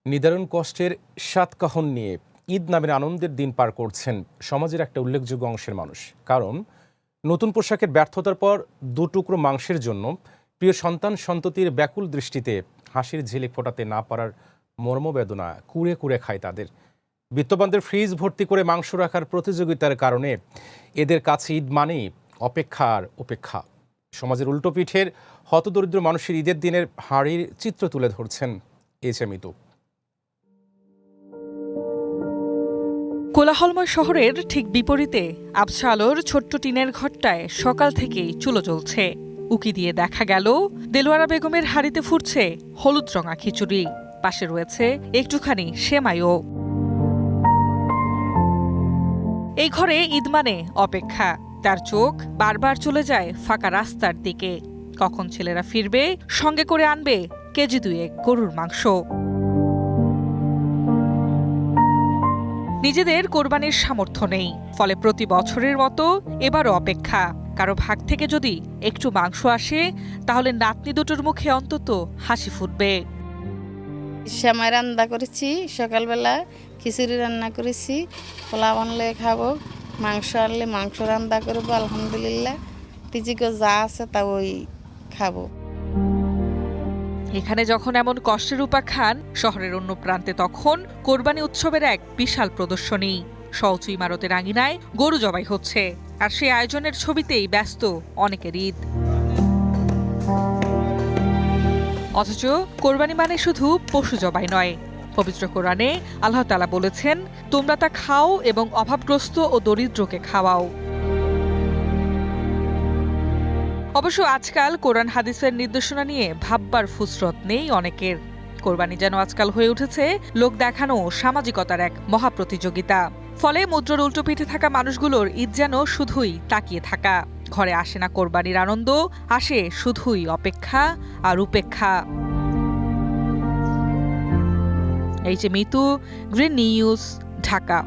নিদারুণ কষ্টের সাতকাহন নিয়ে ঈদ নামের আনন্দের দিন পার করছেন সমাজের একটা উল্লেখযোগ্য অংশের মানুষ। কারণ নতুন পোশাকের ব্যর্থতার পর দুটুকরো মাংসের জন্য প্রিয় সন্তান সন্ততির ব্যাকুল দৃষ্টিতে হাসির ঝিলিক ফোটাতে না পারার মর্মবেদনা কুড়ে কুড়ে খায় তাদের। বিত্তবানদের ফ্রিজ ভর্তি করে মাংস রাখার প্রতিযোগিতার কারণে এদের কাছে ঈদ মানেই অপেক্ষা আর উপেক্ষা। সমাজের উল্টো পিঠের হতদরিদ্র মানুষের ঈদের দিনের হাড়ির চিত্র তুলে ধরছেন এইচ এম মিতু। কোলাহলময় শহরের ঠিক বিপরীতে আবছা আলোর ছোট্ট টিনের ঘরটায় সকাল থেকেই চুলো জ্বলছে। উকি দিয়ে দেখা গেল দেলোয়ারা বেগমের হাড়িতে ফুটছে হলুদ রঙা খিচুড়ি, পাশে রয়েছে একটুখানি সেমাইও। এই ঘরে ঈদ মানে অপেক্ষা। তার চোখ বারবার চলে যায় ফাঁকা রাস্তার দিকে। কখন ছেলেরা ফিরবে, সঙ্গে করে আনবে কেজি দুয়েক গরুর মাংস। নিজেদের কোরবানির সামর্থ্য নেই, ফলে প্রতি বছরের মতো এবারও অপেক্ষা। কারো ভাগ থেকে যদি একটু মাংস আসে, তাহলে নাতনি দুটোর মুখে অন্তত হাসি ফুটবে। সেমাই রান্না করেছি, সকালবেলা খিচুড়ি রান্না করেছি, পোলাও আনলে খাবো, মাংস আনলে মাংস রান্না করবো। আলহামদুলিল্লাহ টিজিকে যা আছে তা ওই খাবো। এখানে যখন এমন কষ্টের উপাখ্যান, শহরের অন্য প্রান্তে তখন কোরবানি উৎসবের এক বিশাল প্রদর্শনী। শৌচ ইমারতের আঙিনায় গরু জবাই হচ্ছে, আর সেই আয়োজনের ছবিতেই ব্যস্ত অনেকের ঈদ। অথচ কোরবানি মানে শুধু পশু জবাই নয়। পবিত্র কোরআনে আল্লাহ তাআলা বলেছেন, তোমরা তা খাও এবং অভাবগ্রস্ত ও দরিদ্রকে খাওয়াও। অবশ্য আজকাল কোরআন হাদিসের নির্দেশনা নিয়ে ভাববার ফুসরত নেই অনেকের। কোরবানি যেন আজকাল হয়ে উঠেছে লোক দেখানো সামাজিকতার এক মহাপ্রতিযোগিতা। ফলে মুদ্রার উল্টো পিঠে থাকা মানুষগুলোর ঈদ যেন শুধুই তাকিয়ে থাকা। ঘরে আসে না কোরবানির আনন্দ, আসে শুধুই অপেক্ষা আর উপেক্ষা। H M Mitu, green news, Dhaka.